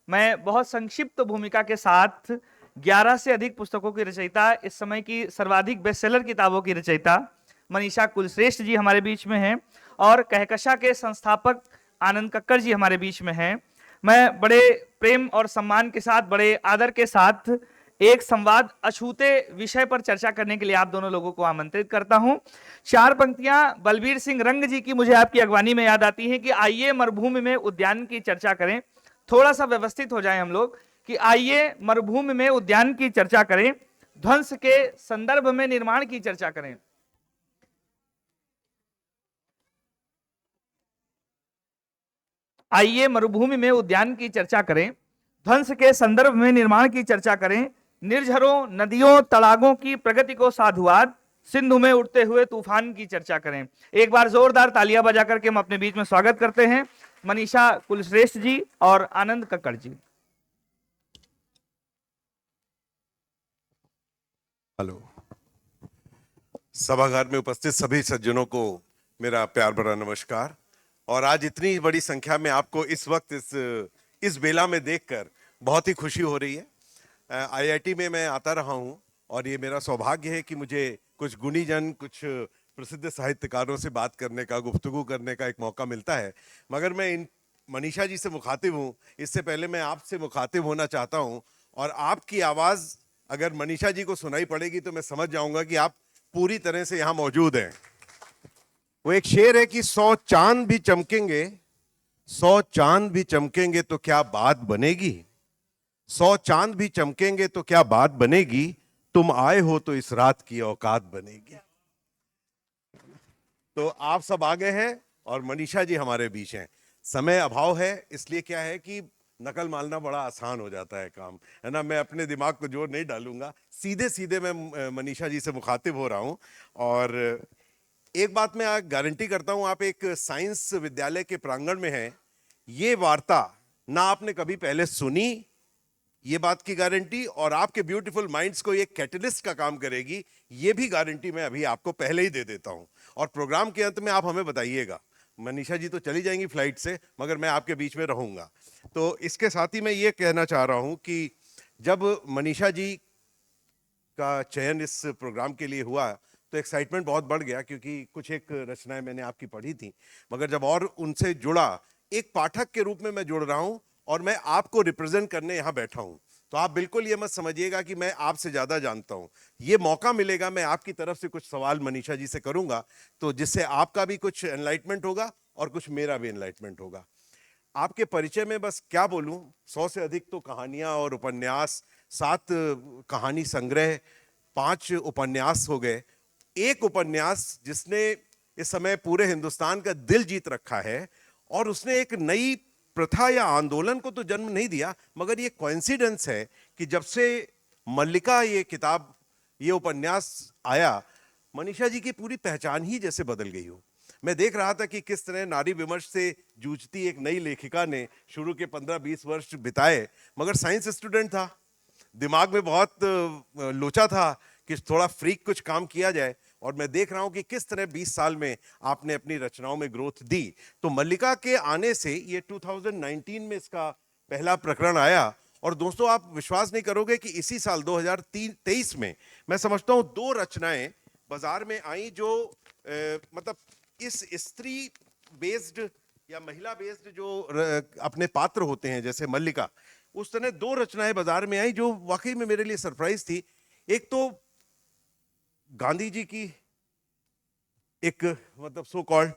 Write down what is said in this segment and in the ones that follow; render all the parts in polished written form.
मैं बहुत संक्षिप्त भूमिका के साथ 11 से अधिक पुस्तकों की रचयिता, इस समय की सर्वाधिक बेस्टसेलर किताबों की रचयिता मनीषा कुलश्रेष्ठ जी हमारे बीच में हैं और कहकशा के संस्थापक आनंद कक्कड़ जी हमारे बीच में हैं। मैं बड़े प्रेम और सम्मान के साथ, बड़े आदर के साथ एक संवाद अछूते विषय पर चर्चा करने के लिए आप दोनों लोगों को आमंत्रित करता हूं। 4 पंक्तियां बलबीर सिंह रंग जी की मुझे आपकी अगवानी में याद आती हैं कि आइए मरुभूमि में उद्यान की चर्चा करें। थोड़ा सा व्यवस्थित हो जाए हम लोग कि आइए मरुभूमि में उद्यान की चर्चा करें, ध्वंस के संदर्भ में निर्माण की चर्चा करें। आइए मरुभूमि में उद्यान की चर्चा करें, ध्वंस के संदर्भ में निर्माण की चर्चा करें, निर्झरों नदियों तड़ागों की प्रगति को साधुवाद, सिंधु में उठते हुए तूफान की चर्चा करें। एक बार जोरदार तालियां बजा करके हम अपने बीच में स्वागत करते हैं मनीषा कुलश्रेष्ठ जी और आनंद कक्कड़ जी। हेलो। सभागार में उपस्थित सभी सज्जनों को मेरा प्यार भरा नमस्कार। और आज इतनी बड़ी संख्या में आपको इस वक्त इस बेला में देखकर बहुत ही खुशी हो रही है। आईआईटी में मैं आता रहा हूं और ये मेरा सौभाग्य है कि मुझे कुछ गुणीजन, कुछ प्रसिद्ध साहित्यकारों से बात करने का, गुफ्तगू करने का एक मौका मिलता है। मगर मैं इन मनीषा जी से मुखातिब हूं, इससे पहले मैं आपसे मुखातिब होना चाहता हूं। और आपकी आवाज़ अगर मनीषा जी को सुनाई पड़ेगी तो मैं समझ जाऊंगा कि आप पूरी तरह से यहां मौजूद हैं। वो एक शेर है कि 100 चांद भी चमकेंगे, 100 चांद भी चमकेंगे तो क्या बात बनेगी, 100 चांद भी चमकेंगे तो क्या बात बनेगी, तुम आए हो तो इस रात की औकात बनेगी। तो आप सब आगे हैं और मनीषा जी हमारे बीच हैं। समय अभाव है, इसलिए क्या है कि नकल मारना बड़ा आसान हो जाता है काम, है ना। मैं अपने दिमाग को जोर नहीं डालूंगा, सीधे सीधे मैं मनीषा जी से मुखातिब हो रहा हूं। और एक बात मैं गारंटी करता हूं, आप एक साइंस विद्यालय के प्रांगण में हैं, ये वार्ता ना आपने कभी पहले सुनी, ये बात की गारंटी, और आपके ब्यूटीफुल माइंड्स को ये कैटलिस्ट का काम करेगी, ये भी गारंटी मैं अभी आपको पहले ही दे देता हूं। और प्रोग्राम के अंत में आप हमें बताइएगा। मनीषा जी तो चली जाएंगी फ्लाइट से, मगर मैं आपके बीच में रहूंगा। तो इसके साथ ही मैं ये कहना चाह रहा हूं कि जब मनीषा जी का चयन इस प्रोग्राम के लिए हुआ तो एक्साइटमेंट बहुत बढ़ गया, क्योंकि कुछ एक रचनाएं मैंने आपकी पढ़ी थी। मगर जब और उनसे जुड़ा, एक पाठक के रूप में मैं जुड़ रहा हूं और मैं आपको रिप्रेजेंट करने यहां बैठा हूं, तो आप बिल्कुल ये मत समझिएगा कि मैं आपसे ज्यादा जानता हूं। ये मौका मिलेगा, मैं आपकी तरफ से कुछ सवाल मनीषा जी से करूंगा, तो जिससे आपका भी कुछ एनलाइटमेंट होगा और कुछ मेरा भी एनलाइटमेंट होगा। आपके परिचय में बस क्या बोलूं, 100 से अधिक तो कहानियां और उपन्यास, 7 कहानी संग्रह, 5 उपन्यास हो गए, एक उपन्यास जिसने इस समय पूरे हिंदुस्तान का दिल जीत रखा है। और उसने एक नई प्रथा या आंदोलन को तो जन्म नहीं दिया, मगर ये कोइंसिडेंस है कि जब से मल्लिका ये किताब, ये उपन्यास आया, मनीषा जी की पूरी पहचान ही जैसे बदल गई हो। मैं देख रहा था कि किस तरह नारी विमर्श से जूझती एक नई लेखिका ने शुरू के 15-20 वर्ष बिताए, मगर साइंस स्टूडेंट था, दिमाग में बहुत लोचा था कि थोड़ा फ्रीक कुछ काम किया जाए। और मैं देख रहा हूं कि किस तरह 20 साल में आपने अपनी रचनाओं में ग्रोथ दी। तो मल्लिका के आने से ये 2019 में इसका पहला प्रकरण आया। और दोस्तों, आप विश्वास नहीं करोगे कि इसी साल 2023 में मैं समझता हूं 2 रचनाएं बाजार में आई जो मतलब इस स्त्री बेस्ड या महिला बेस्ड जो अपने पात्र होते हैं, जैसे मल्लिका, उस तरह 2 रचनाएं बाजार में आई जो वाकई में मेरे लिए सरप्राइज थी। एक तो गांधी जी की एक मतलब सो कॉल्ड,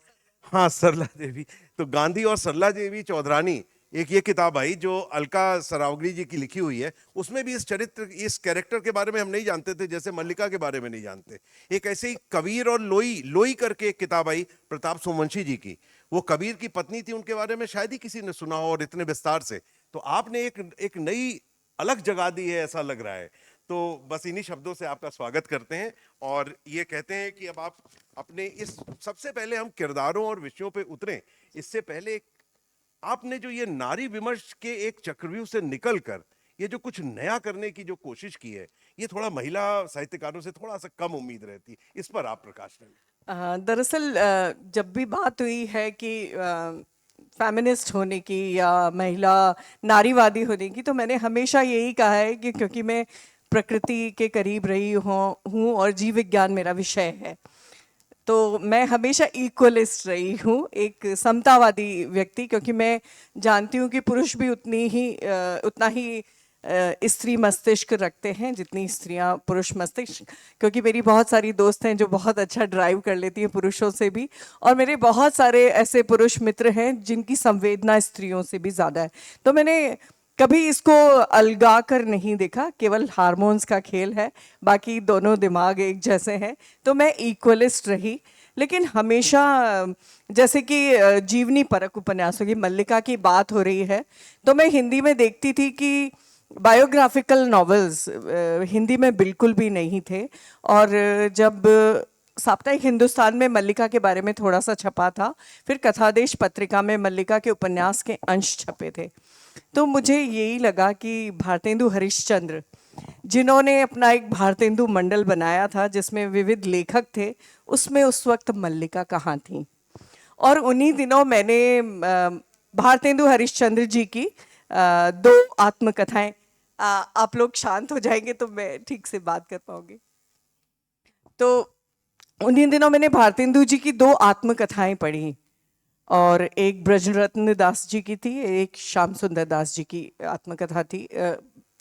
हाँ, सरला देवी। तो गांधी और सरला देवी चौधरानी, एक ये किताब आई जो अलका सरावगी जी की लिखी हुई है। उसमें भी इस चरित्र, इस कैरेक्टर के बारे में हम नहीं जानते थे, जैसे मल्लिका के बारे में नहीं जानते। एक ऐसे ही कबीर और लोई, लोई करके एक किताब आई प्रताप सोमवंशी जी की, वो कबीर की पत्नी थी, उनके बारे में शायद ही किसी ने सुना हो और इतने विस्तार से। तो आपने एक नई अलग जगा दी है, ऐसा लग रहा है। तो बस इन्हीं शब्दों से आपका स्वागत करते हैं और ये कहते हैं कि अब आप अपने इस, सबसे पहले हम किरदारों और विषयों पे उतरें, इससे पहले आपने जो ये नारी विमर्श के एक चक्रव्यूह से निकलकर ये जो कुछ नया करने की जो कोशिश की है, ये थोड़ा महिला साहित्यकारों से थोड़ा सा कम उम्मीद रहती, इस पर आप प्रकाश डालें। दरअसल जब भी बात हुई है कि फेमिनिस्ट होने की या महिला नारीवादी होने की, तो मैंने हमेशा यही कहा है कि क्योंकि मैं प्रकृति के करीब रही हूँ और जीव विज्ञान मेरा विषय है, तो मैं हमेशा इक्वलिस्ट रही हूँ, एक समतावादी व्यक्ति, क्योंकि मैं जानती हूँ कि पुरुष भी उतना ही स्त्री मस्तिष्क रखते हैं जितनी स्त्रियां पुरुष मस्तिष्क। क्योंकि मेरी बहुत सारी दोस्त हैं जो बहुत अच्छा ड्राइव कर लेती हैं पुरुषों से भी, और मेरे बहुत सारे ऐसे पुरुष मित्र हैं जिनकी संवेदना स्त्रियों से भी ज़्यादा है। तो मैंने कभी इसको अलगा कर नहीं देखा, केवल हार्मोन्स का खेल है, बाकी दोनों दिमाग एक जैसे हैं। तो मैं इक्वलिस्ट रही, लेकिन हमेशा जैसे कि जीवनी परक उपन्यासों की मल्लिका की बात हो रही है, तो मैं हिंदी में देखती थी कि बायोग्राफिकल नॉवेल्स हिंदी में बिल्कुल भी नहीं थे। और जब साप्ताहिक हिंदुस्तान में मल्लिका के बारे में थोड़ा सा छपा था, फिर कथादेश पत्रिका में मल्लिका के उपन्यास के अंश छपे थे, तो मुझे यही लगा कि भारतेंदु हरिश्चंद्र, जिन्होंने अपना एक भारतेंदु मंडल बनाया था जिसमें विविध लेखक थे, उसमें उस वक्त मल्लिका कहाँ थी। और उन्हीं दिनों मैंने भारतेंदु हरिश्चंद्र जी की 2 आत्मकथाएं, आप लोग शांत हो जाएंगे तो मैं ठीक से बात कर पाऊंगी। तो उन्हीं दिनों मैंने भारतेंदु जी की 2 आत्मकथाएं पढ़ी, और एक ब्रजरत्न दास जी की थी, एक श्याम सुंदर दास जी की आत्मकथा थी,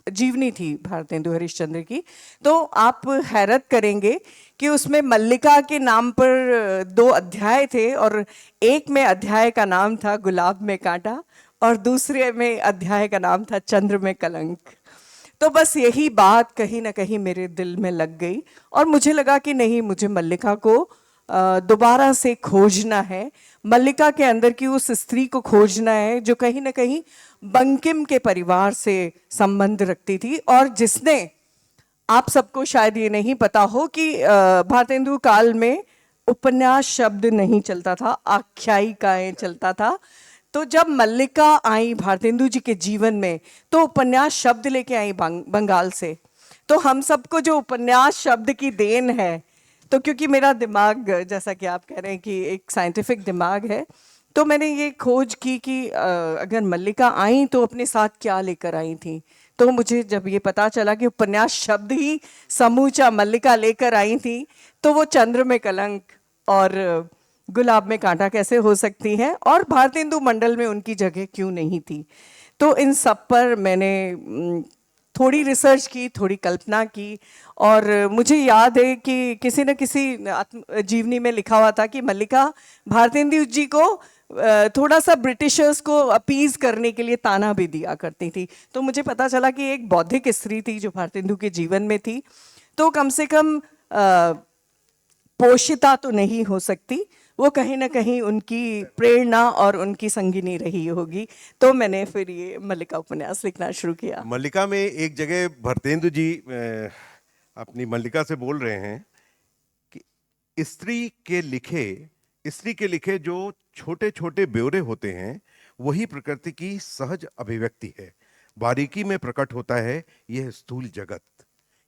जीवनी थी भारतेंदु हरिश्चंद्र की। तो आप हैरत करेंगे कि उसमें मल्लिका के नाम पर 2 अध्याय थे, और एक में अध्याय का नाम था गुलाब में कांटा, और दूसरे में अध्याय का नाम था चंद्र में कलंक। तो बस यही बात कहीं ना कहीं मेरे दिल में लग गई, और मुझे लगा कि नहीं, मुझे मल्लिका को दोबारा से खोजना है, मल्लिका के अंदर की उस स्त्री को खोजना है जो कहीं ना कहीं बंकिम के परिवार से संबंध रखती थी, और जिसने, आप सबको शायद ये नहीं पता हो कि भारतेंदु काल में उपन्यास शब्द नहीं चलता था, आख्यायिकाएं चलता था। तो जब मल्लिका आई भारतेंदु जी के जीवन में, तो उपन्यास शब्द लेके आई बंगाल से। तो हम सबको जो उपन्यास शब्द की देन है, तो क्योंकि मेरा दिमाग, जैसा कि आप कह रहे हैं कि एक साइंटिफिक दिमाग है, तो मैंने ये खोज की कि अगर मल्लिका आई तो अपने साथ क्या लेकर आई थी। तो मुझे जब ये पता चला कि उपन्यास शब्द ही समूचा मल्लिका लेकर आई थी, तो वो चंद्र में कलंक और गुलाब में कांटा कैसे हो सकती हैं, और भारतेंदु मंडल में उनकी जगह क्यों नहीं थी। तो इन सब पर मैंने थोड़ी रिसर्च की, थोड़ी कल्पना की, और मुझे याद है कि किसी न किसी जीवनी में लिखा हुआ था कि मल्लिका भारतेंदु जी को थोड़ा सा ब्रिटिशर्स को अपीज करने के लिए ताना भी दिया करती थी। तो मुझे पता चला कि एक बौद्धिक स्त्री थी जो भारतेंदु के जीवन में थी, तो कम से कम पोषिता तो नहीं हो सकती, वो कहीं ना कहीं उनकी प्रेरणा और उनकी संगिनी रही होगी। तो मैंने फिर ये मल्लिका उपन्यास लिखना शुरू किया। मल्लिका में एक जगह भारतेंदु जी अपनी मल्लिका से बोल रहे हैं कि स्त्री के लिखे जो छोटे छोटे ब्यौरे होते हैं, वही प्रकृति की सहज अभिव्यक्ति है, बारीकी में प्रकट होता है यह स्थूल जगत।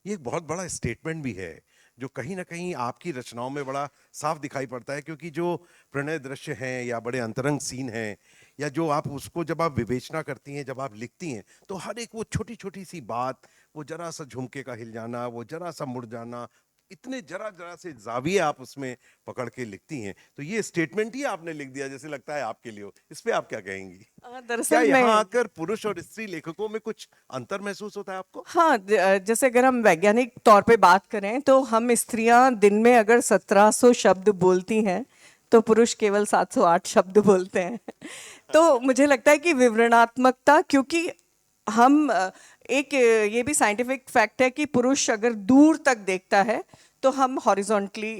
ये एक बहुत बड़ा स्टेटमेंट भी है जो कहीं ना कहीं आपकी रचनाओं में बड़ा साफ दिखाई पड़ता है, क्योंकि जो प्रणय दृश्य हैं या बड़े अंतरंग सीन हैं, या जो आप उसको जब आप विवेचना करती हैं, जब आप लिखती हैं, तो हर एक वो छोटी छोटी सी बात, वो जरा सा झुमके का हिल जाना, वो जरा सा मुड़ जाना, इतने जरा जरा से जाविये आप उसमें पकड़ के लिखती हैं। तो ये स्टेटमेंट ही आपने लिख दिया जैसे लगता है आपके लिए हो। इस पे आप क्या कहेंगी? क्या दरअसल यहाँ आकर पुरुष और स्त्री लेखकों में कुछ अंतर महसूस होता है आपको? हाँ, जैसे अगर हम वैज्ञानिक तौर पे बात करें तो हम स्त्रियां दिन में अगर 1700 शब्द बोलती हैं तो पुरुष केवल 708 शब्द बोलते हैं। तो मुझे लगता है कि विवरणात्मकता, क्योंकि हम एक ये भी साइंटिफिक फैक्ट है कि पुरुष अगर दूर तक देखता है तो हम हॉरिजॉन्टली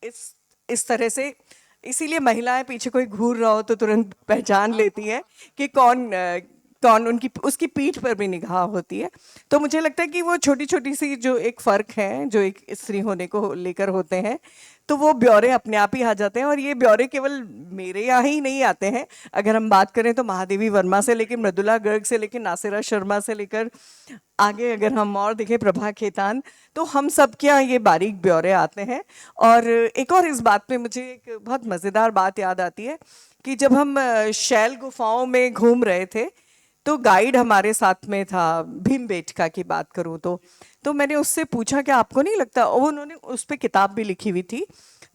इस तरह से, इसीलिए महिलाएं पीछे कोई घूर रहा हो तो तुरंत पहचान लेती हैं कि कौन उनकी उसकी पीठ पर भी निगाह होती है। तो मुझे लगता है कि वो छोटी छोटी सी जो एक फ़र्क है जो एक स्त्री होने को लेकर होते हैं, तो वो ब्यौरे अपने आप ही आ जाते हैं। और ये ब्यौरे केवल मेरे यहाँ ही नहीं आते हैं। अगर हम बात करें तो महादेवी वर्मा से लेकर मृदुला गर्ग से लेकर नासिरा शर्मा से लेकर आगे अगर हम और देखें प्रभा खेतान, तो हम सब के यहाँ ये बारीक ब्यौरे आते हैं। और एक और इस बात पे मुझे एक बहुत मज़ेदार बात याद आती है कि जब हम शैल गुफाओं में घूम रहे थे, तो गाइड हमारे साथ में था, भीमबेटका की बात करूँ तो मैंने उससे पूछा कि आपको नहीं लगता, और उन्होंने उस पर किताब भी लिखी हुई थी,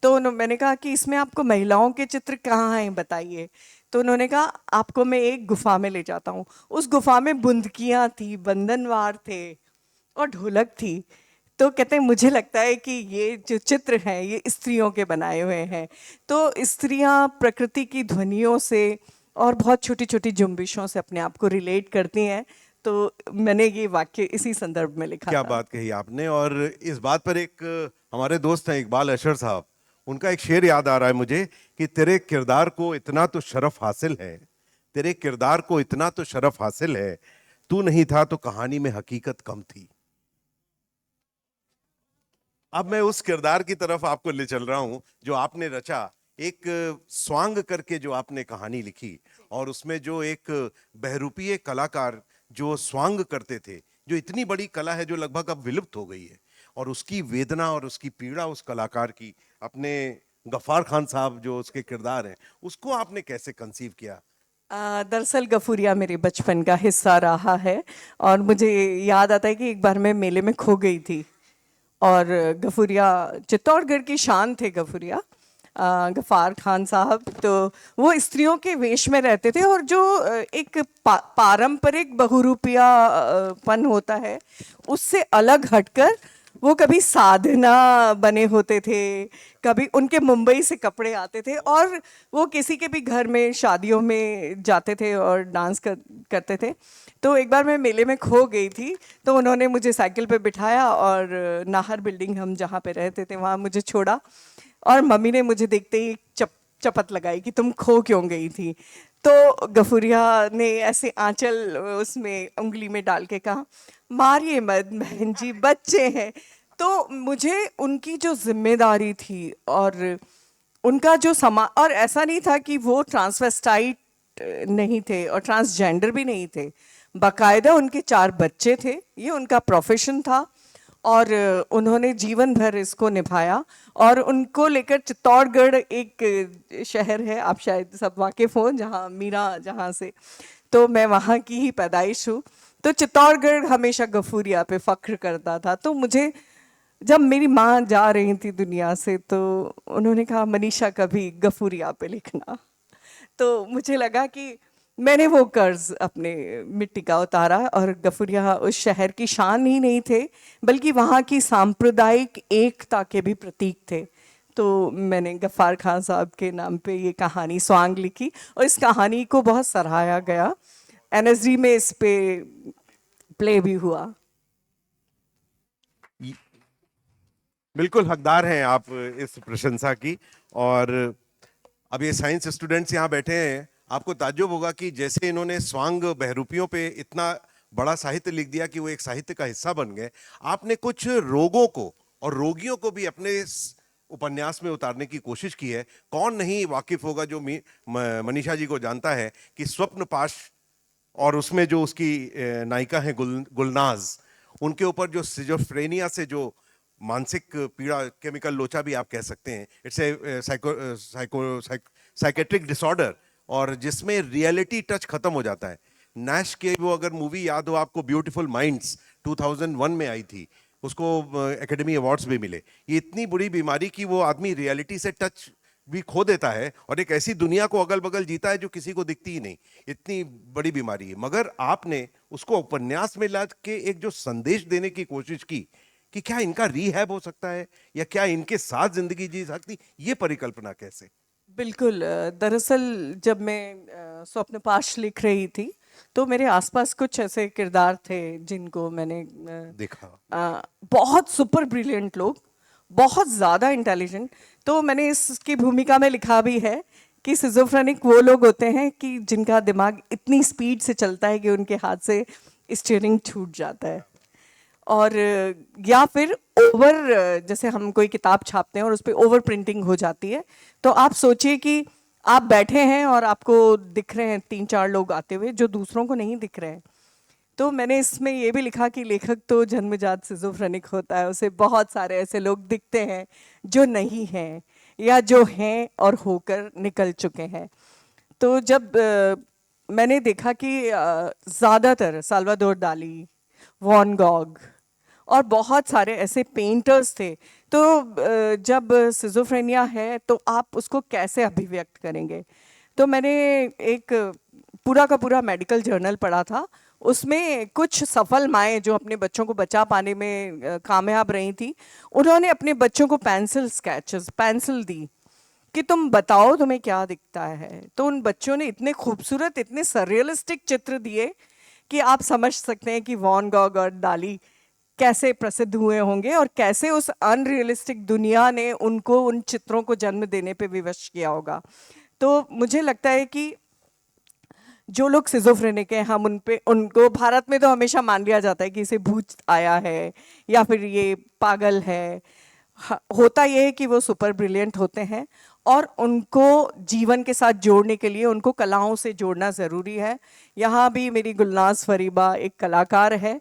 तो मैंने कहा कि इसमें आपको महिलाओं के चित्र कहाँ हैं बताइए। तो उन्होंने कहा आपको मैं एक गुफा में ले जाता हूँ। उस गुफा में बुंदकियाँ थी, बंधनवार थे और ढोलक थी। तो कहते हैं मुझे लगता है कि ये जो चित्र हैं ये स्त्रियों के बनाए हुए हैं। तो स्त्रियां प्रकृति की ध्वनियों से और बहुत छोटी छोटी जुम्बिशों से अपने आप को रिलेट करती हैं। तो मैंने ये वाक्य इसी संदर्भ में लिखा क्या था। बात कही आपने। और इस बात पर एक हमारे दोस्त हैं इकबाल अशर साहब, उनका एक शेर याद आ रहा है मुझे कि तेरे किरदार को इतना तो शरफ हासिल है, तेरे किरदार को इतना तो शरफ हासिल है, तू नहीं था तो कहानी में हकीकत कम थी। अब मैं उस किरदार की तरफ आपको ले चल रहा हूं जो आपने रचा। एक स्वांग करके जो आपने कहानी लिखी, और उसमें जो एक बहरूपीय कलाकार जो स्वांग करते थे, जो इतनी बड़ी कला है जो लगभग अब विलुप्त हो गई है, और उसकी वेदना और उसकी पीड़ा उस कलाकार की, अपने गफ्फार खान साहब जो उसके किरदार हैं, उसको आपने कैसे कंसीव किया? दरअसल गफूरिया मेरे बचपन का हिस्सा रहा है। और मुझे याद आता है कि एक बार मैं मेले में खो गई थी, और गफूरिया चित्तौड़गढ़ की शान थे गफूरिया, गफ्फार खान साहब। तो वो स्त्रियों के वेश में रहते थे, और जो एक पारंपरिक बहुरूपिया पन होता है उससे अलग हटकर वो कभी साधना बने होते थे, कभी उनके मुंबई से कपड़े आते थे, और वो किसी के भी घर में शादियों में जाते थे और डांस करते थे। तो एक बार मैं मेले में खो गई थी, तो उन्होंने मुझे साइकिल पे बिठाया और नाहर बिल्डिंग हम जहाँ पे रहते थे वहाँ मुझे छोड़ा, और मम्मी ने मुझे देखते ही चपत लगाई कि तुम खो क्यों गई थी। तो गफूरिया ने ऐसे आंचल उसमें उंगली में डाल के कहा मारिए मत बहन जी, बच्चे हैं। तो मुझे उनकी जो जिम्मेदारी थी और उनका जो और ऐसा नहीं था कि वो ट्रांसवेस्टाइट नहीं थे और ट्रांसजेंडर भी नहीं थे, बाकायदा उनके 4 बच्चे थे, ये उनका प्रोफेशन था, और उन्होंने जीवन भर इसको निभाया। और उनको लेकर चित्तौड़गढ़ एक शहर है, आप शायद सब वाकिफ हो, जहाँ मीरा जहाँ से, तो मैं वहाँ की ही पैदाइश हूँ। तो चित्तौड़गढ़ हमेशा गफूरिया पे फख्र करता था। तो मुझे जब मेरी माँ जा रही थी दुनिया से, तो उन्होंने कहा मनीषा कभी गफूरिया पे लिखना। तो मुझे लगा कि मैंने वो कर्ज अपने मिट्टी का उतारा, और गफूरिया उस शहर की शान ही नहीं थे बल्कि वहाँ की सांप्रदायिक एकता के भी प्रतीक थे। तो मैंने गफ्फार खान साहब के नाम पे ये कहानी स्वांग लिखी, और इस कहानी को बहुत सराहा गया। एनएसडी में इस पे प्ले भी हुआ। बिल्कुल हकदार हैं आप इस प्रशंसा की। और अब ये साइंस स्टूडेंट्स यहाँ बैठे हैं, आपको ताज्जुब होगा कि जैसे इन्होंने स्वांग बहरूपियों पे इतना बड़ा साहित्य लिख दिया कि वो एक साहित्य का हिस्सा बन गए, आपने कुछ रोगों को और रोगियों को भी अपने उपन्यास में उतारने की कोशिश की है। कौन नहीं वाकिफ होगा जो मनीषा जी को जानता है कि स्वप्न पाश और उसमें जो उसकी नायिका है गुलनाज, उनके ऊपर जो सिजोफ्रेनिया से जो मानसिक पीड़ा, केमिकल लोचा भी आप कह सकते हैं, इट्स ए साइकेट्रिक डिसऑर्डर, और जिसमें रियलिटी टच खत्म हो जाता है। नैश के वो अगर मूवी याद हो आपको, ब्यूटीफुल माइंड्स 2001 में आई थी, उसको एकेडमी अवार्ड्स भी मिले। ये इतनी बुरी बीमारी कि वो आदमी रियलिटी से टच भी खो देता है और एक ऐसी दुनिया को अगल बगल जीता है जो किसी को दिखती ही नहीं। इतनी बड़ी बीमारी है, मगर आपने उसको उपन्यास में ला के एक जो संदेश देने की कोशिश की कि क्या इनका रीहैब हो सकता है या क्या इनके साथ जिंदगी जी सकती, ये परिकल्पना कैसे? बिल्कुल। दरअसल जब मैं स्वप्न पाश लिख रही थी, तो मेरे आसपास कुछ ऐसे किरदार थे जिनको मैंने देखा। बहुत सुपर ब्रिलियंट लोग, बहुत ज़्यादा इंटेलिजेंट। तो मैंने इसकी भूमिका में लिखा भी है कि सिजोफ्रेनिक वो लोग होते हैं कि जिनका दिमाग इतनी स्पीड से चलता है कि उनके हाथ से स्टीयरिंग छूट जाता है, और या फिर ओवर, जैसे हम कोई किताब छापते हैं और उस पर ओवर प्रिंटिंग हो जाती है, तो आप सोचिए कि आप बैठे हैं और आपको दिख रहे हैं 3-4 लोग आते हुए जो दूसरों को नहीं दिख रहे हैं। तो मैंने इसमें ये भी लिखा कि लेखक तो जन्मजात सिजोफ्रेनिक होता है, उसे बहुत सारे ऐसे लोग दिखते हैं जो नहीं हैं या जो हैं और होकर निकल चुके हैं। तो जब मैंने देखा कि ज़्यादातर साल्वाडोर डाली, वॉन गॉग और बहुत सारे ऐसे पेंटर्स थे, तो जब सिजोफ्रेनिया है तो आप उसको कैसे अभिव्यक्त करेंगे। तो मैंने एक पूरा का पूरा मेडिकल जर्नल पढ़ा था, उसमें कुछ सफल माएँ जो अपने बच्चों को बचा पाने में कामयाब रही थी, उन्होंने अपने बच्चों को पेंसिल दी कि तुम बताओ तुम्हें क्या दिखता है। तो उन बच्चों ने इतने खूबसूरत, इतने सररियलिस्टिक चित्र दिए कि आप समझ सकते हैं कि वॉन गॉग और डाली कैसे प्रसिद्ध हुए होंगे और कैसे उस अनरियलिस्टिक दुनिया ने उनको उन चित्रों को जन्म देने पे विवश किया होगा। तो मुझे लगता है कि जो लोग सिजोफ्रेनिक हैं, हम उनको भारत में तो हमेशा मान लिया जाता है कि इसे भूत आया है या फिर ये पागल है। होता ये है कि वो सुपर ब्रिलियंट होते हैं और उनको जीवन के साथ जोड़ने के लिए उनको कलाओं से जोड़ना ज़रूरी है। यहाँ भी मेरी गुलनाज फरीबा एक कलाकार है,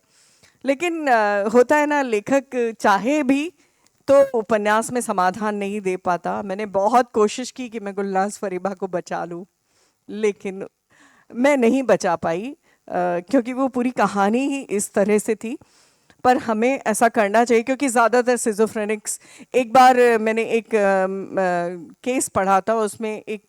लेकिन होता है ना, लेखक चाहे भी तो उपन्यास में समाधान नहीं दे पाता। मैंने बहुत कोशिश की कि मैं गुलनाज फरीबा को बचा लूँ, लेकिन मैं नहीं बचा पाई, क्योंकि वो पूरी कहानी ही इस तरह से थी। पर हमें ऐसा करना चाहिए क्योंकि ज़्यादातर सिजोफ्रेनिक्स, एक बार मैंने एक केस पढ़ा था, उसमें एक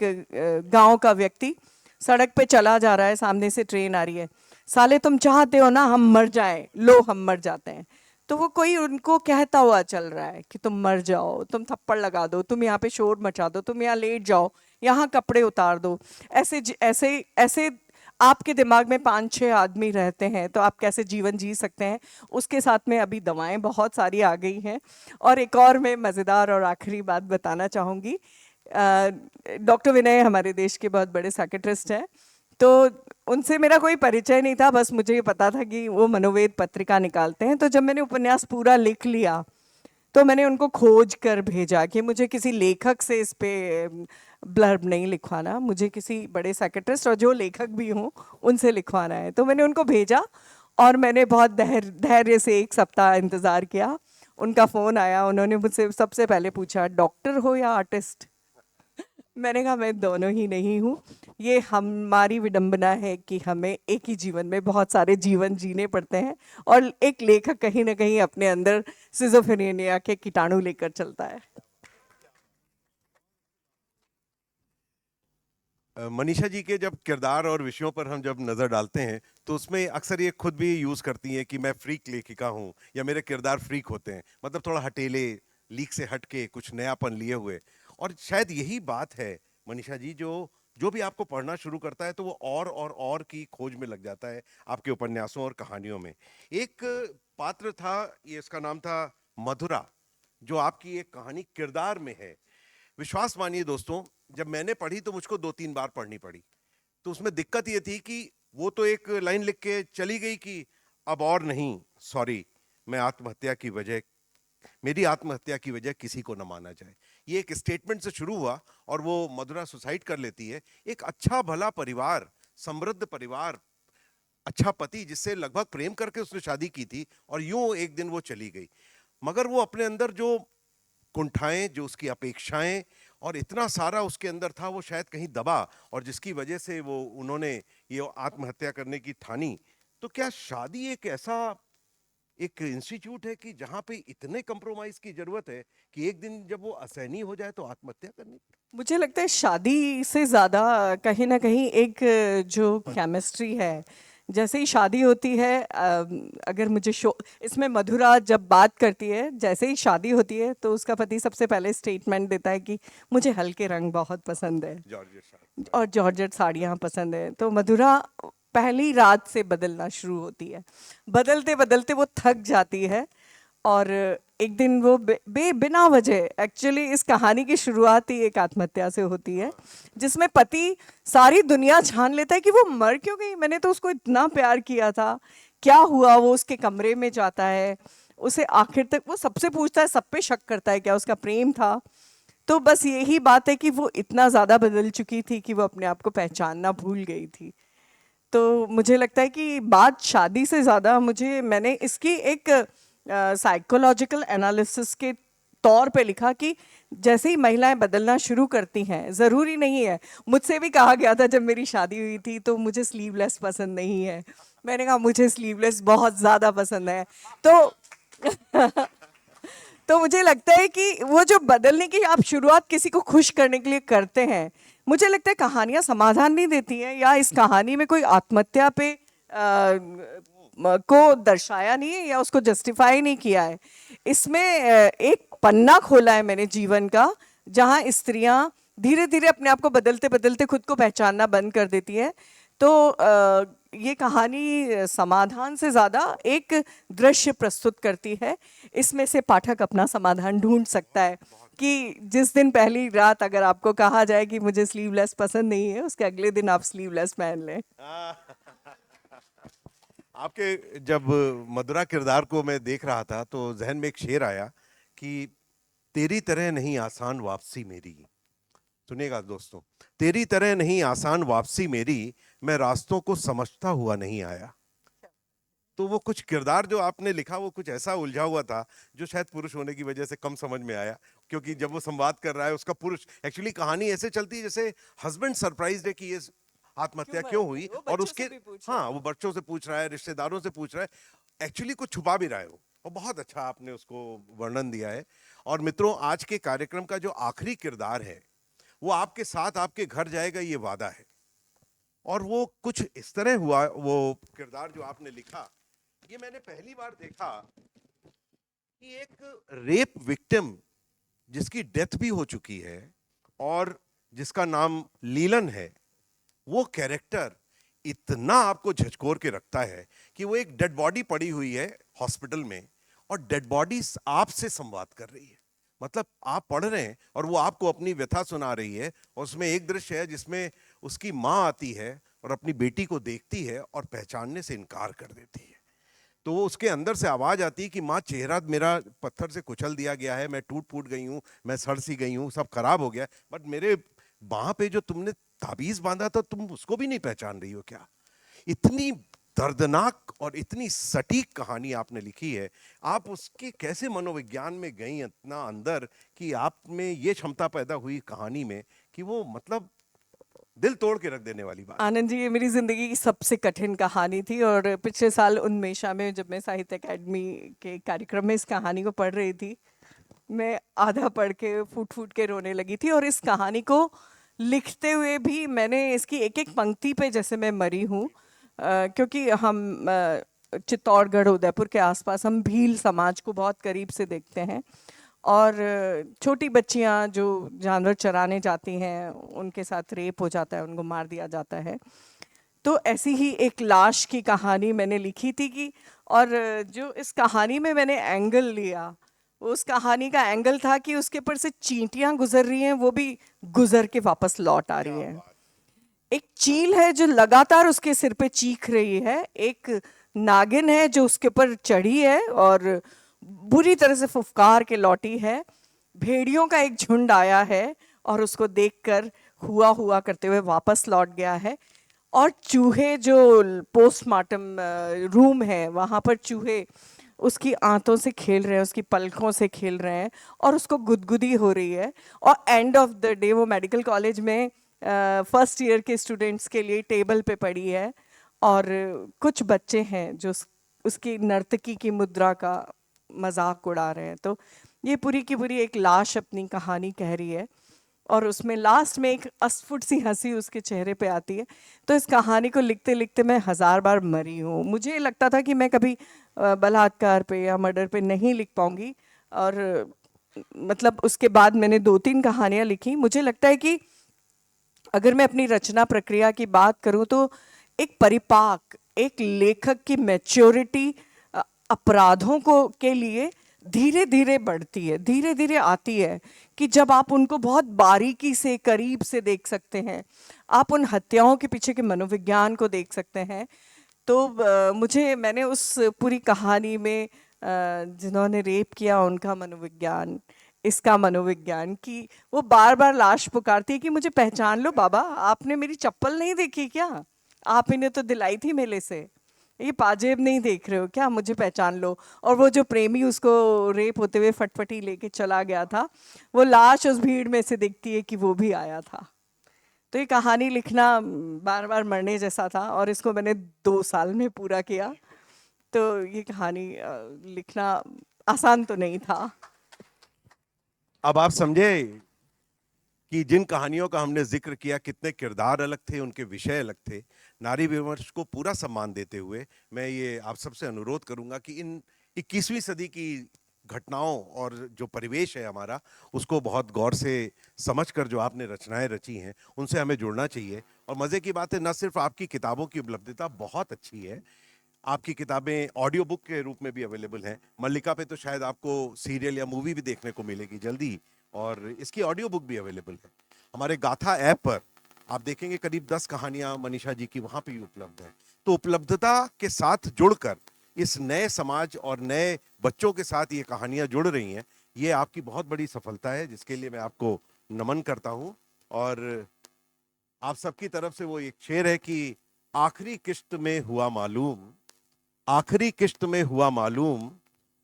गांव का व्यक्ति सड़क पे चला जा रहा है, सामने से ट्रेन आ रही है, साले तुम चाहते हो ना हम मर जाएं, लो हम मर जाते हैं। तो वो कोई उनको कहता हुआ चल रहा है कि तुम मर जाओ, तुम थप्पड़ लगा दो, तुम यहाँ पे शोर मचा दो, तुम यहाँ लेट जाओ, यहाँ कपड़े उतार दो। ऐसे ऐसे ऐसे आपके दिमाग में 5-6 आदमी रहते हैं तो आप कैसे जीवन जी सकते हैं। उसके साथ में अभी दवाएं बहुत सारी आ गई हैं। और एक और मैं मज़ेदार और आखिरी बात बताना चाहूँगी। डॉक्टर विनय हमारे देश के बहुत बड़े साइकेट्रिस्ट हैं, तो उनसे मेरा कोई परिचय नहीं था, बस मुझे ये पता था कि वो मनोवेद पत्रिका निकालते हैं। तो जब मैंने उपन्यास पूरा लिख लिया तो मैंने उनको खोज कर भेजा कि मुझे किसी लेखक से इस पे ब्लर्ब नहीं लिखवाना, मुझे किसी बड़े साइकेट्रिस्ट और जो लेखक भी हों उनसे लिखवाना है। तो मैंने उनको भेजा और मैंने बहुत धैर्य से 1 सप्ताह इंतज़ार किया। उनका फ़ोन आया, उन्होंने मुझसे सबसे पहले पूछा, डॉक्टर हो या आर्टिस्ट? मैंने कहा मैं दोनों ही नहीं हूँ। ये हमारी विडंबना है कि हमें एक ही जीवन में बहुत सारे जीवन जीने पड़ते हैं और एक लेखक कहीं ना कहीं अपने अंदर सिजोफ्रेनिया के कीटाणु लेकर चलता है। मनीषा जी के जब किरदार और विषयों पर हम जब नज़र डालते हैं तो उसमें अक्सर ये खुद भी यूज़ करती हैं कि मैं फ्रीक लेखिका हूँ या मेरे किरदार फ्रीक होते हैं, मतलब थोड़ा हटेले, लीक से हट के कुछ नयापन लिए हुए। और शायद यही बात है मनीषा जी, जो भी आपको पढ़ना शुरू करता है तो वो और की खोज में लग जाता है आपके उपन्यासों और कहानियों में। एक पात्र था, ये इसका नाम था मधुरा, जो आपकी एक कहानी किरदार में है। विश्वास मानिए दोस्तों, जब मैंने पढ़ी तो मुझको 2-3 बार पढ़नी पड़ी। तो उसमें दिक्कत ये थी कि वो तो एक लाइन लिख के चली गई कि अब और नहीं, सॉरी, मैं आत्महत्या की वजह, मेरी आत्महत्या की वजह किसी को न माना जाए। ये एक स्टेटमेंट से शुरू हुआ और वो मधुरा सुसाइड कर लेती है। एक अच्छा भला परिवार, समृद्ध परिवार, अच्छा पति जिससे लगभग प्रेम करके उसने शादी की थी, और यूं एक दिन वो चली गई। मगर वो अपने अंदर जो कुंठाएं, जो उसकी अपेक्षाएं और इतना सारा उसके अंदर था, वो शायद कहीं दबा, और जिसकी वजह से वो उन्होंने ये आत्महत्या करने की ठानी। तो क्या शादी एक ऐसा एक इंस्टीट्यूट है कि जहां पे इतने कंप्रोमाइज की जरूरत है कि एक दिन जब वो असहनीय हो जाए तो आत्महत्या करनी पड़े? मुझे लगता है शादी से ज़्यादा कहीं ना कहीं एक जो केमिस्ट्री है, जैसे ही शादी होती है, अगर मुझे इसमें मधुरा जब बात करती है, जैसे ही शादी होती है तो उसका पति सबसे पहले स्टेटमेंट देता है कि मुझे हल्के रंग बहुत पसंद है और जॉर्जेट साड़ियाँ पसंद है। तो मधुरा पहली रात से बदलना शुरू होती है, बदलते बदलते वो थक जाती है और एक दिन वो बिना वजह, एक्चुअली इस कहानी की शुरुआत ही एक आत्महत्या से होती है, जिसमें पति सारी दुनिया छान लेता है कि वो मर क्यों गई, मैंने तो उसको इतना प्यार किया था, क्या हुआ। वो उसके कमरे में जाता है, उसे आखिर तक वो सबसे पूछता है, सब पे शक करता है, क्या उसका प्रेम था। तो बस यही बात है कि वो इतना ज़्यादा बदल चुकी थी कि वो अपने आप को पहचानना भूल गई थी। तो मुझे लगता है कि बात शादी से ज़्यादा मैंने इसकी एक साइकोलॉजिकल एनालिसिस के तौर पे लिखा कि जैसे ही महिलाएं बदलना शुरू करती हैं, ज़रूरी नहीं है, मुझसे भी कहा गया था जब मेरी शादी हुई थी तो मुझे स्लीवलेस पसंद नहीं है, मैंने कहा मुझे स्लीवलेस बहुत ज़्यादा पसंद है। तो तो मुझे लगता है कि वो जो बदलने की आप शुरुआत किसी को खुश करने के लिए करते हैं, मुझे लगता है कहानियां समाधान नहीं देती हैं, या इस कहानी में कोई आत्महत्या पे को दर्शाया नहीं है या उसको जस्टिफाई नहीं किया है। इसमें एक पन्ना खोला है मैंने जीवन का, जहां स्त्रियां धीरे धीरे अपने आप को बदलते बदलते खुद को पहचानना बंद कर देती है। तो ये कहानी समाधान से ज़्यादा एक दृश्य प्रस्तुत करती है। इसमें से पाठक अपना समाधान ढूंढ सकता है कि जिस दिन पहली रात अगर आपको कहा जाए कि मुझे स्लीवलेस पसंद नहीं है, उसके अगले दिन आप स्लीवलेस पहन लें। आपके जब मधुरा किरदार को मैं देख रहा था तो जहन में एक शेर आया कि तेरी तरह नहीं आसान वापसी मेरी। सुनिएगा दोस्तों, तेरी तरह नहीं आसान वापसी मेरी, मैं रास्तों को समझता हुआ नहीं आया। तो वो कुछ किरदार जो आपने लिखा वो कुछ ऐसा उलझा हुआ था जो शायद पुरुष होने की वजह से कम समझ में आया, क्योंकि जब वो संवाद कर रहा है उसका पुरुष, एक्चुअली कहानी ऐसे चलती है जैसे हस्बैंड सरप्राइज्ड है कि ये आत्महत्या क्यों हुई, और उसके हाँ वो बच्चों से पूछ रहा है, रिश्तेदारों से पूछ रहा है, एक्चुअली कुछ छुपा भी रहा है वो, और बहुत अच्छा आपने उसको वर्णन दिया है। और मित्रों, आज के कार्यक्रम का जो आखिरी किरदार है वो आपके साथ आपके घर जाएगा, ये वादा है। और वो कुछ इस तरह हुआ, वो किरदार जो आपने लिखा, ये मैंने पहली बार देखा कि एक रेप विक्टिम जिसकी डेथ भी हो चुकी है और जिसका नाम लीलन है, वो कैरेक्टर इतना आपको झकझोर के रखता है कि वो एक डेड बॉडी पड़ी हुई है हॉस्पिटल में, और डेड बॉडी आपसे संवाद कर रही है। मतलब आप पढ़ रहे हैं और वो आपको अपनी व्यथा सुना रही है, और उसमें एक दृश्य है जिसमें उसकी माँ आती है और अपनी बेटी को देखती है और पहचानने से इनकार कर देती है। तो वो उसके अंदर से आवाज आती है कि माँ, चेहरा मेरा पत्थर से कुचल दिया गया है, मैं टूट फूट गई हूँ, मैं सड़ सी गई हूँ, सब खराब हो गया, बट मेरे बाह पे जो तुमने ताबीज बांधा था, तुम उसको भी नहीं पहचान रही हो क्या? इतनी दर्दनाक और इतनी सटीक कहानी आपने लिखी है। आप उसके कैसे मनोविज्ञान में गई इतना अंदर कि आप में ये क्षमता पैदा हुई कहानी में कि वो मतलब दिल तोड़ के रख देने वाली बात। आनंद जी, ये मेरी जिंदगी की सबसे कठिन कहानी थी, और पिछले साल उन्मेषा में जब मैं साहित्य अकेडमी के कार्यक्रम में इस कहानी को पढ़ रही थी, मैं आधा पढ़ के फूट फूट के रोने लगी थी। और इस कहानी को लिखते हुए भी मैंने इसकी एक एक पंक्ति पे जैसे मैं मरी हूँ, क्योंकि हम चित्तौड़गढ़ उदयपुर के आसपास हम भील समाज को बहुत करीब से देखते हैं, और छोटी बच्चियां जो जानवर चराने जाती हैं उनके साथ रेप हो जाता है, उनको मार दिया जाता है। तो ऐसी ही एक लाश की कहानी मैंने लिखी थी कि, और जो इस कहानी में मैंने एंगल लिया, उस कहानी का एंगल था कि उसके ऊपर से चींटियां गुजर रही हैं, वो भी गुजर के वापस लौट आ रही हैं। एक चील है जो लगातार उसके सिर पे चीख रही है, एक नागिन है जो उसके ऊपर चढ़ी है और बुरी तरह से फुफकार के लौटी है, भेड़ियों का एक झुंड आया है और उसको देखकर हुआ हुआ करते हुए वापस लौट गया है, और चूहे जो पोस्टमार्टम रूम है वहाँ पर चूहे उसकी आंतों से खेल रहे हैं, उसकी पलकों से खेल रहे हैं, और उसको गुदगुदी हो रही है। और एंड ऑफ द डे वो मेडिकल कॉलेज में फर्स्ट ईयर के स्टूडेंट्स के लिए टेबल पे पड़ी है, और कुछ बच्चे हैं जो उसकी नर्तकी की मुद्रा का मजाक उड़ा रहे हैं। तो ये पूरी की पूरी एक लाश अपनी कहानी कह रही है, और उसमें लास्ट में एक अस्फुट सी हंसी उसके चेहरे पे आती है। तो इस कहानी को लिखते लिखते मैं 1000 बार मरी हूँ। मुझे लगता था कि मैं कभी बलात्कार पे या मर्डर पे नहीं लिख पाऊंगी, और मतलब उसके बाद मैंने 2-3 कहानियाँ लिखी। मुझे लगता है कि अगर मैं अपनी रचना प्रक्रिया की बात करूं तो एक परिपाक, एक लेखक की मैच्योरिटी अपराधों को के लिए धीरे धीरे बढ़ती है, धीरे धीरे आती है, कि जब आप उनको बहुत बारीकी से करीब से देख सकते हैं, आप उन हत्याओं के पीछे के मनोविज्ञान को देख सकते हैं। तो मैंने उस पूरी कहानी में जिन्होंने रेप किया उनका मनोविज्ञान, इसका मनोविज्ञान, कि वो बार बार लाश पुकारती है कि मुझे पहचान लो बाबा, आपने मेरी चप्पल नहीं देखी क्या, आप इन्हें तो दिलाई थी मेले से, ये पाजेब नहीं देख रहे हो क्या, मुझे पहचान लो। और वो जो प्रेमी उसको रेप होते हुए फटफटी लेके चला गया था, वो लाश उस भीड़ में से दिखती है कि वो भी आया था। तो ये कहानी लिखना बार बार मरने जैसा था, और इसको मैंने 2 साल में पूरा किया। तो ये कहानी लिखना आसान तो नहीं था। अब आप समझे कि जिन कहानियों का हमने जिक्र किया कितने किरदार अलग थे, उनके विषय अलग थे। नारी विमर्श को पूरा सम्मान देते हुए मैं ये आप सबसे अनुरोध करूंगा कि इन 21वीं सदी की घटनाओं और जो परिवेश है हमारा, उसको बहुत गौर से समझकर जो आपने रचनाएं रची हैं उनसे हमें जुड़ना चाहिए। और मज़े की बात है, न सिर्फ आपकी किताबों की उपलब्धता बहुत अच्छी है, आपकी किताबें ऑडियो बुक के रूप में भी अवेलेबल हैं। मल्लिका पे तो शायद आपको सीरियल या मूवी भी देखने को मिलेगी जल्दी, और इसकी ऑडियो बुक भी अवेलेबल है। हमारे गाथा ऐप पर आप देखेंगे करीब 10 कहानियां मनीषा जी की वहां पे भी उपलब्ध है। तो उपलब्धता के साथ जुड़कर इस नए समाज और नए बच्चों के साथ ये कहानियां जुड़ रही हैं, ये आपकी बहुत बड़ी सफलता है, जिसके लिए मैं आपको नमन करता हूं। और आप सबकी तरफ से वो एक शेर है कि आखिरी किश्त में हुआ मालूम, आखिरी किश्त में हुआ मालूम,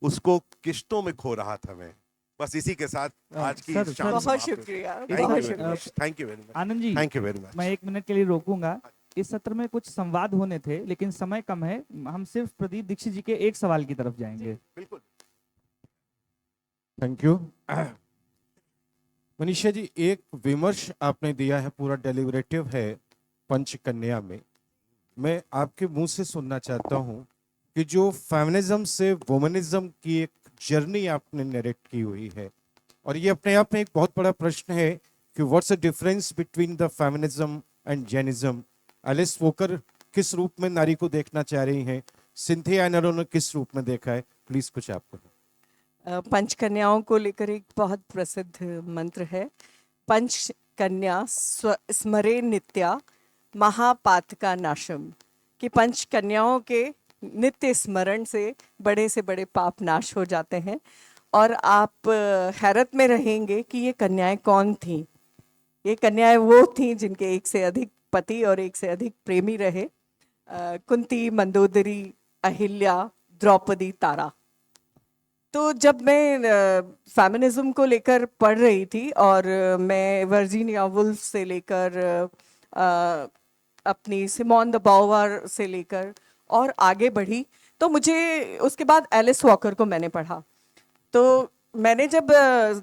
उसको किश्तों में खो रहा था मैं। बस इसी के साथ आज की सर, शाम बहुत समाप्त शुक्रिया, होती है। बहुत Thank you very शुक्रिया। much. Thank you very much. Anand ji, Thank you very much. मैं 1 मिनट के लिए रोकूंगा। इस सत्र में कुछ संवाद होने थे लेकिन समय कम है, हम सिर्फ प्रदीप दीक्षित जी के एक सवाल की तरफ जाएंगे। बिल्कुल। Thank you. मनीषा जी, एक विमर्श आपने दिया है, पूरा डेलिबरेटिव है पंचकन्या में। मैं आपके मुंह से सुनना चाहता हूं कि जो फेमिनिज्म से वुमनिज्म की एक जर्नी आपने नरेट की हुई है, और ये अपने आप में एक बहुत बड़ा प्रश्न है कि what's the difference between the feminism and Jainism. Alice Walker किस रूप में नारी को देखना चाह रही हैं, सिंथिया एनरो ने किस रूप में देखा है, प्लीज कुछ आपको। पंचकन्याओं को लेकर एक बहुत प्रसिद्ध मंत्र है, पंचकन्या स्मरे नित्या महापातका नाशम, कि पंचकन्याओं के नित्य स्मरण से बड़े पाप नाश हो जाते हैं। और आप हैरत में रहेंगे कि ये कन्याएं कौन थीं। ये कन्याएं वो थीं जिनके एक से अधिक पति और एक से अधिक प्रेमी रहे। कुंती, मंदोदरी, अहिल्या, द्रौपदी, तारा। तो जब मैं फेमिनिज्म को लेकर पढ़ रही थी, और मैं वर्जीनिया वुल्फ से लेकर अपनी सिमोन द बाउवर से लेकर और आगे बढ़ी, तो मुझे उसके बाद एलिस वॉकर को मैंने पढ़ा। तो मैंने जब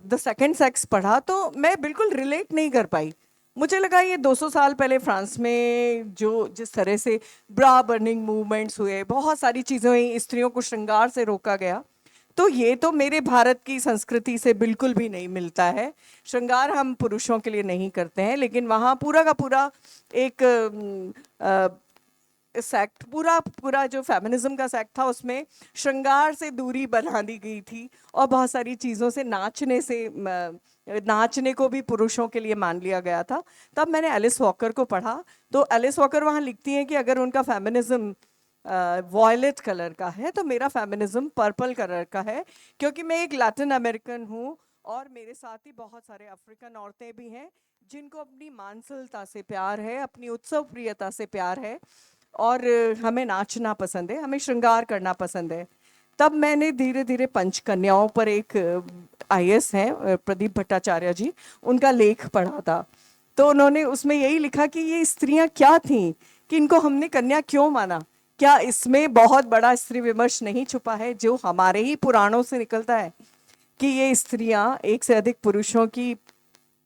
द सेकंड सेक्स पढ़ा तो मैं बिल्कुल रिलेट नहीं कर पाई। मुझे लगा ये 200 साल पहले फ्रांस में जो जिस तरह से ब्रा बर्निंग मूवमेंट्स हुए, बहुत सारी चीज़ें हुई, स्त्रियों को श्रृंगार से रोका गया, तो ये तो मेरे भारत की संस्कृति से बिल्कुल भी नहीं मिलता है। श्रृंगार हम पुरुषों के लिए नहीं करते हैं, लेकिन वहाँ पूरा का पूरा एक सेक्ट, पूरा जो फेमिनिज्म का सेक्ट था, उसमें श्रृंगार से दूरी बना दी गई थी, और बहुत सारी चीज़ों से नाचने को भी पुरुषों के लिए मान लिया गया था। तब मैंने एलिस वॉकर को पढ़ा, तो एलिस वॉकर वहाँ लिखती हैं कि अगर उनका फेमिनिज्म वॉयलेट कलर का है तो मेरा फेमिनिज्म पर्पल कलर का है, क्योंकि मैं एक लैटिन अमेरिकन हूँ और मेरे साथ ही बहुत सारे अफ्रीकन औरतें भी हैं जिनको अपनी मांसलता से प्यार है, अपनी उत्सव प्रियता से प्यार है, और हमें नाचना पसंद है, हमें श्रृंगार करना पसंद है। तब मैंने धीरे धीरे पंचकन्याओं पर एक IAS हैं प्रदीप भट्टाचार्य जी, उनका लेख पढ़ा था। तो उन्होंने उसमें यही लिखा कि ये स्त्रियां क्या थीं, कि इनको हमने कन्या क्यों माना। क्या इसमें बहुत बड़ा स्त्री विमर्श नहीं छुपा है जो हमारे ही पुराणों से निकलता है, कि ये स्त्रियां एक से अधिक पुरुषों की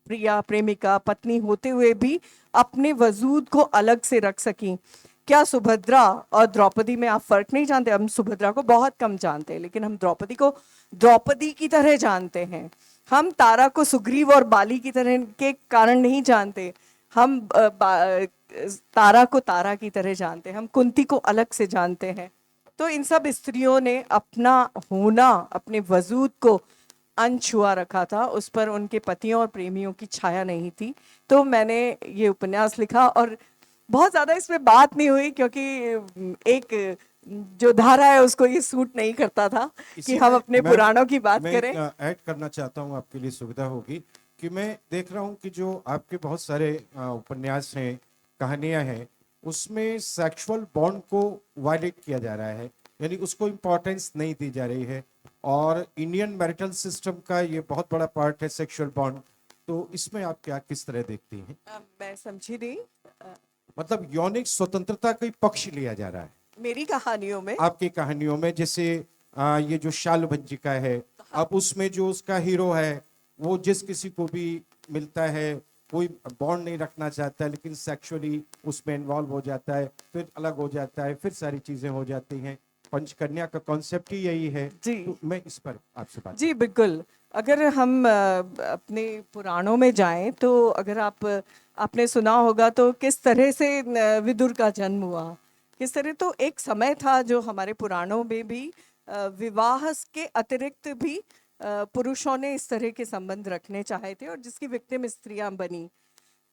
प्रिया, प्रेमिका, पत्नी होते हुए भी अपने वजूद को अलग से रख सकी। क्या सुभद्रा और द्रौपदी में आप फर्क नहीं जानते? हम सुभद्रा को बहुत कम जानते हैं, लेकिन हम द्रौपदी को द्रौपदी की तरह जानते हैं। हम तारा को सुग्रीव और बाली की तरह के कारण नहीं जानते, हम तारा को तारा की तरह जानते हैं, हम कुंती को अलग से जानते हैं। तो इन सब स्त्रियों ने अपना होना, अपने वजूद को अनछुआ रखा था, उस पर उनके पतियों और प्रेमियों की छाया नहीं थी। तो मैंने ये उपन्यास लिखा और बहुत ज़्यादा इसमें बात नहीं हुई क्योंकि एक जो धारा है उसको ये सूट नहीं करता था कि इसी हम में अपने मैं- पुराणों की बात मैं करें। ऐड करना चाहता हूँ, आपके लिए सुविधा होगी कि मैं देख रहा हूँ कि जो आपके बहुत सारे उपन्यास हैं, कहानियां हैं, उसमें सेक्सुअल बॉन्ड को वायलेट किया जा रहा है, यानी उसको इम्पोर्टेंस नहीं दी जा रही है। और इंडियन मैरिटल सिस्टम का ये बहुत बड़ा पार्ट है सेक्सुअल बॉन्ड। तो इसमें आप क्या किस तरह देखती हैं? मैं समझी नहीं। मतलब यौनिक स्वतंत्रता का ही पक्ष लिया जा रहा है मेरी कहानियों में आपकी कहानियों में, जैसे ये जो शाल भंजिका है, अब उसमें जो उसका हीरो है वो जिस किसी को भी मिलता है, कोई बॉन्ड नहीं रखना चाहता है, लेकिन सेक्सुअली उसमें इन्वॉल्व हो जाता है, फिर अलग हो जाता है, फिर सारी चीजें हो जाती हैं। पंचकन्या का कॉन्सेप्ट ही यही है। जी। तो मैं इस पर आपसे बात जी बिल्कुल। अगर हम अपने पुराणों में जाएं तो अगर आपने सुना होगा तो किस तरह से विदुर का जन्म हुआ, किस तरह। तो एक समय था जो हमारे पुराणों में भी विवाह के अतिरिक्त भी पुरुषों ने इस तरह के संबंध रखने चाहे थे और जिसकी विक्टिम स्त्रियां बनी।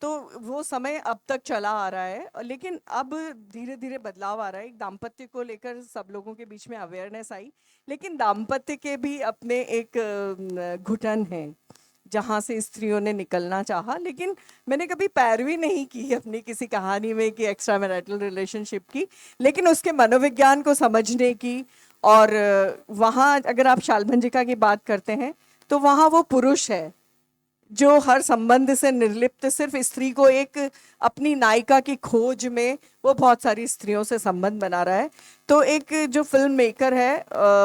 तो वो समय अब तक चला आ रहा है, लेकिन अब धीरे धीरे बदलाव आ रहा है। एक दाम्पत्य को लेकर सब लोगों के बीच में अवेयरनेस आई, लेकिन दाम्पत्य के भी अपने एक घुटन है जहाँ से स्त्रियों ने निकलना चाहा। लेकिन मैंने कभी पैरवी नहीं की अपनी किसी कहानी में कि एक्स्ट्रा मैरिटल रिलेशनशिप की, लेकिन उसके मनोविज्ञान को समझने की। और वहाँ अगर आप शालभंजिका की बात करते हैं तो वहाँ वो पुरुष है जो हर संबंध से निर्लिप्त सिर्फ स्त्री को एक अपनी नायिका की खोज में वो बहुत सारी स्त्रियों से संबंध बना रहा है। तो एक जो फिल्म मेकर है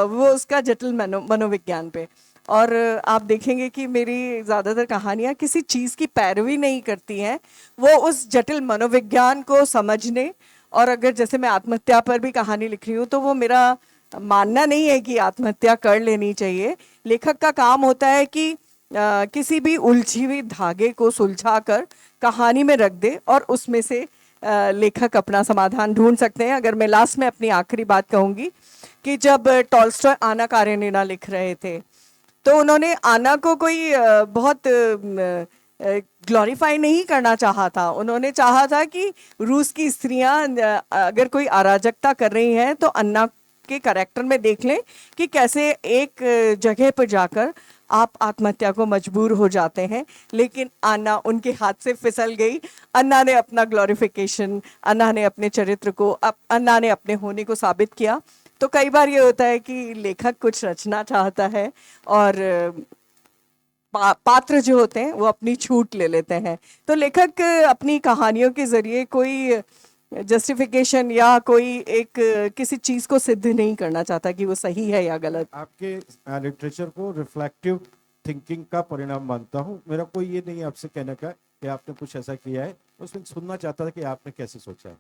वो उसका जटिल मनोविज्ञान पे। और आप देखेंगे कि मेरी ज़्यादातर कहानियाँ किसी चीज़ की पैरवी नहीं करती हैं, वो उस जटिल मनोविज्ञान को समझने। और अगर जैसे मैं आत्महत्या पर भी कहानी लिख रही हूँ तो वो मेरा मानना नहीं है कि आत्महत्या कर लेनी चाहिए। लेखक का काम होता है कि किसी भी उलझी हुई धागे को सुलझा कर कहानी में रख दे और उसमें से लेखक अपना समाधान ढूंढ सकते हैं। अगर मैं लास्ट में अपनी आखिरी बात कहूँगी कि जब टॉल्स्टॉय आना कारेनिना लिख रहे थे तो उन्होंने आना को कोई बहुत ग्लोरीफाई नहीं करना चाहा था। उन्होंने चाहा था कि रूस की स्त्रियां अगर कोई अराजकता कर रही हैं तो अन्ना के कैरेक्टर में देख लें कि कैसे एक जगह पर जाकर आप आत्महत्या को मजबूर हो जाते हैं। लेकिन अन्ना उनके हाथ से फिसल गई। अन्ना ने अपना ग्लोरिफिकेशन, अन्ना ने अपने चरित्र को, अन्ना ने अपने होने को साबित किया। तो कई बार ये होता है कि लेखक कुछ रचना चाहता है और पात्र जो होते हैं वो अपनी छूट ले लेते हैं। तो लेखक अपनी कहानियों के जरिए कोई जस्टिफिकेशन या कोई एक किसी चीज को सिद्ध नहीं करना चाहता कि वो सही है या गलत। आपके लिटरेचर को रिफ्लेक्टिव थिंकिंग का परिणाम मानता हूँ। मेरा कोई ये नहीं आपसे कहने का कि आपने कुछ ऐसा किया है, उसमें सुनना चाहता था कि आपने कैसे सोचा है।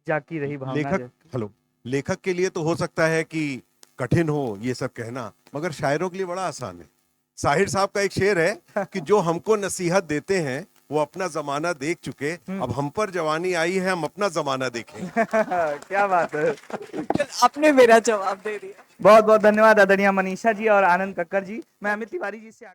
जाकी रही भावना लेखक हेलो लेखक के लिए तो हो सकता है कि कठिन हो ये सब कहना, मगर शायरों के लिए बड़ा आसान है। साहिर साहब का एक शेर है कि जो हमको नसीहत देते हैं वो अपना जमाना देख चुके, अब हम पर जवानी आई है, हम अपना जमाना देखें। क्या बात है। आपने मेरा जवाब दे दिया। बहुत बहुत धन्यवाद आदरणीय मनीषा जी और आनंद कक्कर जी। मैं अमित तिवारी जी से